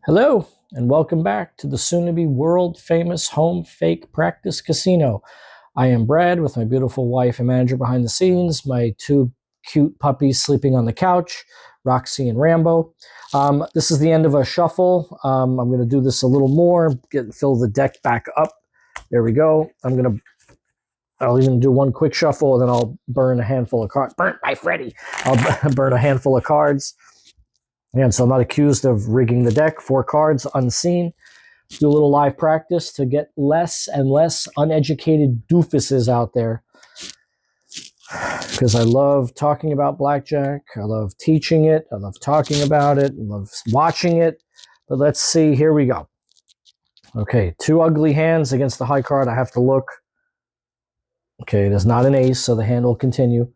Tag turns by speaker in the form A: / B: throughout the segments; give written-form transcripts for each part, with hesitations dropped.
A: Hello, and welcome back to the soon-to-be world-famous home fake practice casino. I am Brad with my beautiful wife and manager behind the scenes, my two cute puppies sleeping on the couch, Roxy and Rambo. This is the end of a shuffle. I'm going to do this a little more, fill the deck back up. There we go. I'll even do one quick shuffle, and then I'll burn a handful of cards. Burnt by Freddy. I'll burn a handful of cards. Again, so I'm not accused of rigging the deck. 4 cards, unseen. Do a little live practice to get less and less uneducated doofuses out there. Because I love talking about blackjack. I love teaching it. I love talking about it. I love watching it. But let's see. Here we go. Okay, 2 ugly hands against the high card. I have to look. Okay, there's not an ace, so the hand will continue.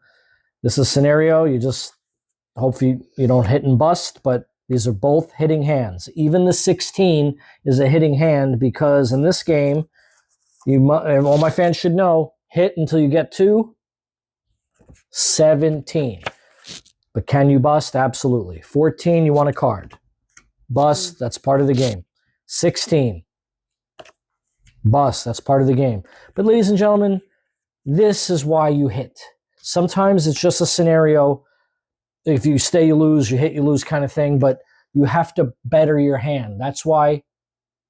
A: This is a scenario. You just... hopefully you don't hit and bust, but these are both hitting hands. Even the 16 is a hitting hand because in this game, all my fans should know, hit until you get to 17. But can you bust? Absolutely. 14, you want a card. Bust, that's part of the game. 16. Bust, that's part of the game. But ladies and gentlemen, this is why you hit. Sometimes it's just a scenario. If you stay, you lose, you hit, you lose kind of thing, but you have to better your hand. That's why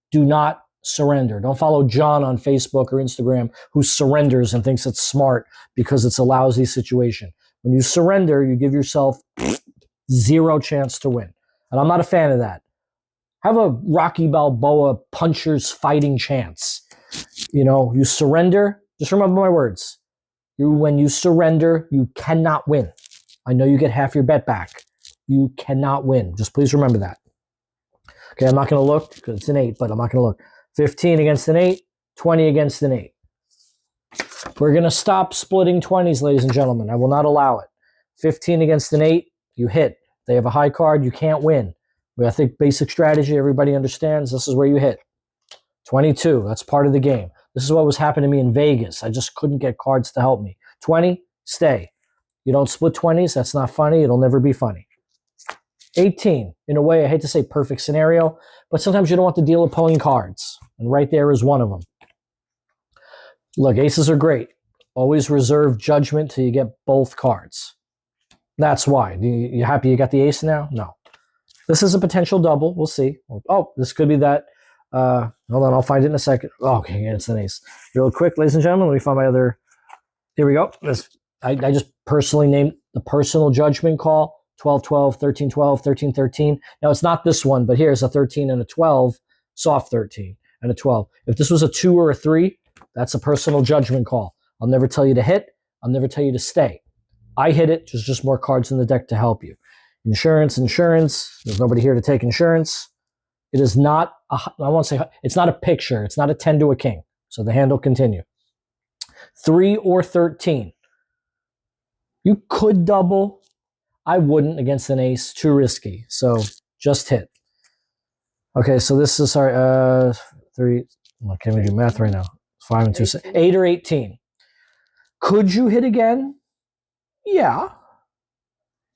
A: do not surrender. Don't follow John on Facebook or Instagram who surrenders and thinks it's smart because it's a lousy situation. When you surrender, you give yourself 0 chance to win. And I'm not a fan of that. Have a Rocky Balboa puncher's fighting chance. You surrender. Just remember my words. When you surrender, you cannot win. I know you get half your bet back. You cannot win. Just please remember that. Okay, I'm not going to look because it's an 8, but I'm not going to look. 15 against an 8, 20 against an 8. We're going to stop splitting 20s, ladies and gentlemen. I will not allow it. 15 against an 8, you hit. They have a high card, you can't win. But I think basic strategy, everybody understands. This is where you hit. 22, that's part of the game. This is what was happening to me in Vegas. I just couldn't get cards to help me. 20, stay. You don't split 20s, that's not funny. It'll never be funny. 18, in a way, I hate to say perfect scenario, but sometimes you don't want to deal with pulling cards. And right there is one of them. Look, aces are great. Always reserve judgment till you get both cards. That's why. You happy you got the ace now? No. This is a potential double. We'll see. Oh, this could be that. Hold on, I'll find it in a second. Oh, okay, yeah, it's an ace. Real quick, ladies and gentlemen, let me find my other... Here we go. I just personally named the personal judgment call, 12-12, 13-12, 13-13. Now, it's not this one, but here's a 13 and a 12, soft 13 and a 12. If this was a 2 or a 3, that's a personal judgment call. I'll never tell you to hit. I'll never tell you to stay. I hit it. There's just more cards in the deck to help you. Insurance. There's nobody here to take insurance. It is not, I won't say, it's not a picture. It's not a 10 to a king. So the hand will continue. 3 or 13. You could double. I wouldn't against an ace. Too risky. So just hit. Okay, so this is our 3. I can't even do math right now. 5 and 2, 6, 8 or 18. Could you hit again? Yeah.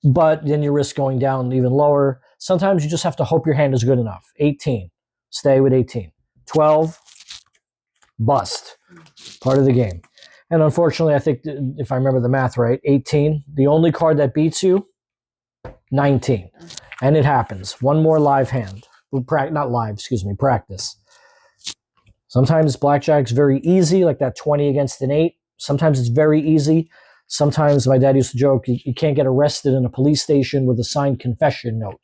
A: But then you risk going down even lower. Sometimes you just have to hope your hand is good enough. 18. Stay with 18. 12. Bust. Part of the game. And unfortunately, I think if I remember the math right, 18, the only card that beats you, 19. And it happens. One more live hand. Not live, excuse me, practice. Sometimes blackjack's very easy, like that 20 against an 8. Sometimes it's very easy. Sometimes my dad used to joke, you can't get arrested in a police station with a signed confession note.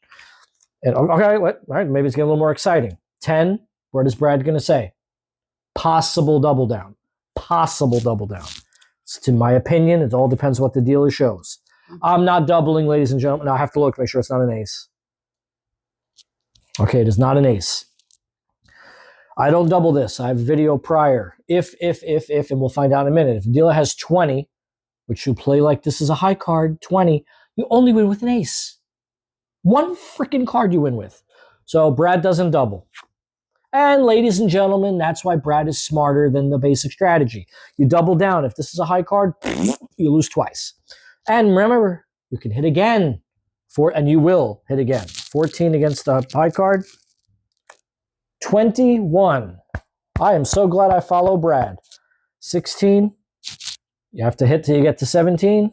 A: And okay, all right, maybe it's getting a little more exciting. 10, what is Brad going to say? Possible double down. Possible double down. It's, to my opinion, it all depends what the dealer shows. I'm not doubling, ladies and gentlemen. Now I have to look, make sure it's not an ace. Okay, it is not an ace. I don't double this. I have a video prior. If, and we'll find out in a minute. If the dealer has 20, which you play like this is a high card, 20, you only win with an ace. One freaking card you win with. So Brad doesn't double. And ladies and gentlemen, that's why Brad is smarter than the basic strategy. You double down. If this is a high card, you lose twice. And remember, you can hit again. And you will hit again. 14 against the high card. 21. I am so glad I follow Brad. 16. You have to hit till you get to 17.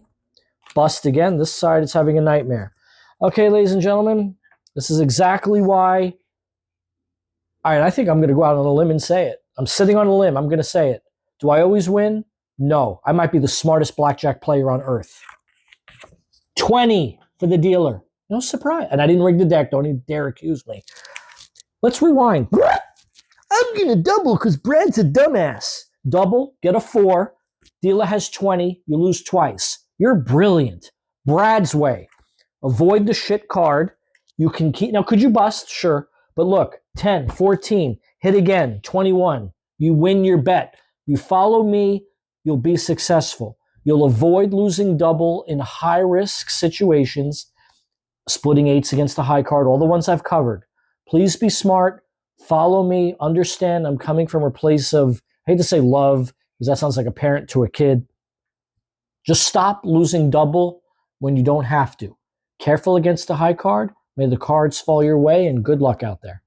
A: Bust again. This side is having a nightmare. Okay, ladies and gentlemen, this is exactly why. All right, I think I'm going to go out on a limb and say it. I'm sitting on a limb. I'm going to say it. Do I always win? No. I might be the smartest blackjack player on earth. 20 for the dealer. No surprise. And I didn't rig the deck. Don't even dare accuse me. Let's rewind. I'm going to double because Brad's a dumbass. Double, get a 4. Dealer has 20. You lose twice. You're brilliant. Brad's way. Avoid the shit card. You can keep. Now, could you bust? Sure. But look, 10, 14, hit again, 21. You win your bet. You follow me, you'll be successful. You'll avoid losing double in high-risk situations, splitting 8s against the high card, all the ones I've covered. Please be smart. Follow me. Understand I'm coming from a place of, I hate to say love, because that sounds like a parent to a kid. Just stop losing double when you don't have to. Careful against the high card. May the cards fall your way, and good luck out there.